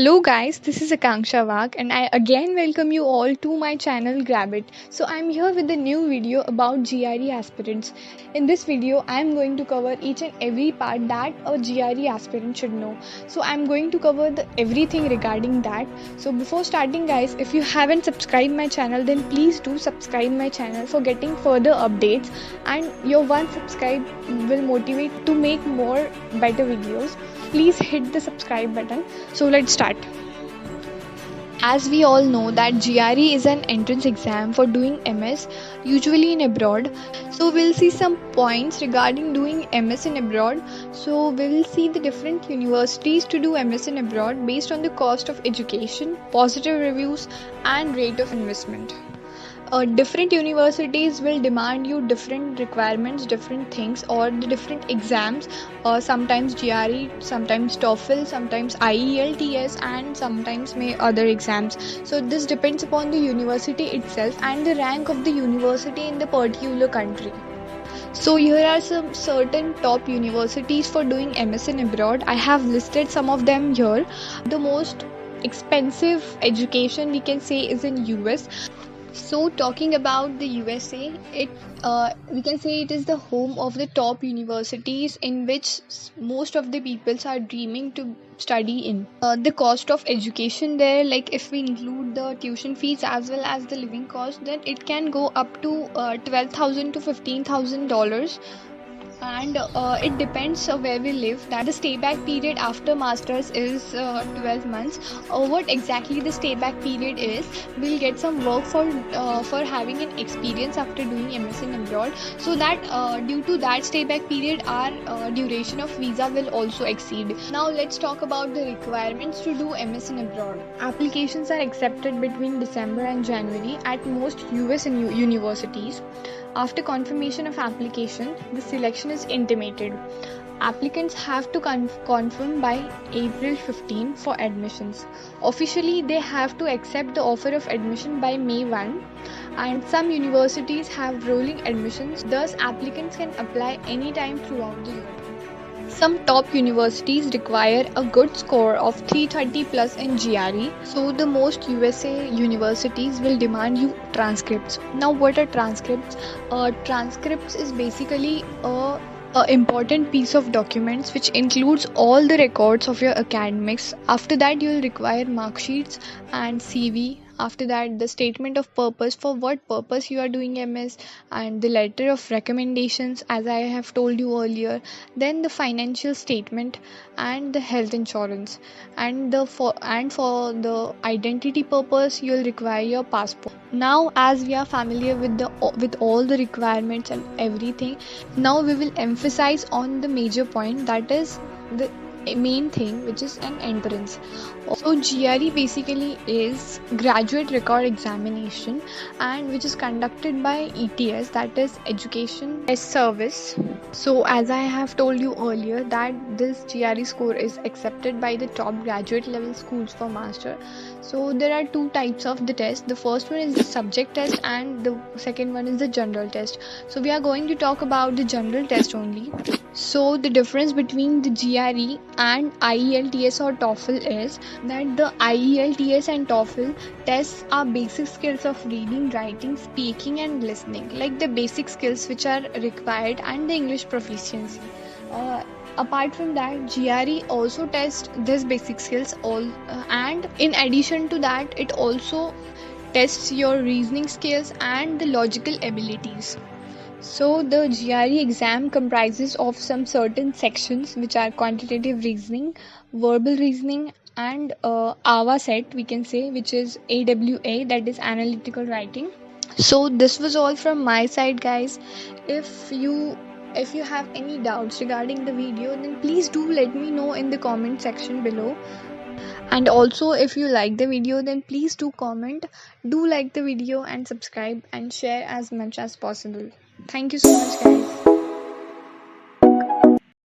Hello guys, this is Akanksha Wag and I again welcome you all to my channel Grab It. So I'm here with a new video about GRE aspirants. In this video, I'm going to cover each and every part that a GRE aspirant should know. So I'm going to cover everything regarding that. So before starting guys, if you haven't subscribed my channel then please do subscribe my channel for getting further updates, and your one subscribe will motivate to make more better videos. Please hit the subscribe button. So let's start. As we all know that GRE is an entrance exam for doing MS, usually in abroad. So we'll see some points regarding doing MS in abroad. So we will see the different universities to do MS in abroad based on the cost of education, positive reviews and rate of investment. Different universities will demand you different requirements, different things, or the different exams. Sometimes GRE, sometimes TOEFL, sometimes IELTS, and sometimes may other exams. So this depends upon the university itself and the rank of the university in the particular country. So here are some certain top universities for doing MSc abroad. I have listed some of them here. The most expensive education we can say is in US. So talking about the USA, we can say it is the home of the top universities in which most of the peoples are dreaming to study in. The cost of education there, like if we include the tuition fees as well as the living cost, then it can go up to $12,000 to $15,000, and it depends where we live. That the stay back period after masters is 12 months. What exactly the stay back period is, we'll get some work for having an experience after doing MSc abroad, so that due to that stay back period our duration of visa will also exceed. Now let's talk about the requirements to do MSc abroad. Applications are accepted between December and January at most US universities. After confirmation of application, the selection is intimated. Applicants have to confirm by April 15 for admissions. Officially, they have to accept the offer of admission by May 1, and some universities have rolling admissions, thus applicants can apply anytime throughout the year. Some top universities require a good score of 330 plus in GRE. So the most USA universities will demand you transcripts. Now what are transcripts? Transcripts is basically a important piece of documents which includes all the records of your academics. After that you will require mark sheets and CV. After that, the statement of purpose, for what purpose you are doing MS, and the letter of recommendations, as I have told you earlier. Then the financial statement and the health insurance. And for the identity purpose, you will require your passport. Now, as we are familiar with all the requirements and everything, now we will emphasize on the major point, that is the main thing, which is an entrance. So GRE basically is graduate record examination, and which is conducted by ETS, that is Education Test Service. So as I have told you earlier that this GRE score is accepted by the top graduate level schools for master. So there are two types of the test. The first one is the subject test and the second one is the general test. So we are going to talk about the general test only. So the difference between the GRE and IELTS or TOEFL is that the IELTS and TOEFL tests are basic skills of reading, writing, speaking and listening, like the basic skills which are required, and the English proficiency. Apart from that, GRE also tests these basic skills and in addition to that it also tests your reasoning skills and the logical abilities. So the GRE exam comprises of some certain sections which are quantitative reasoning, verbal reasoning and AWA set, we can say, which is AWA, that is analytical writing. So this was all from my side guys. If you have any doubts regarding the video, then please do let me know in the comment section below. And also if you like the video, then please do comment, do like the video and subscribe and share as much as possible. Thank you so much guys.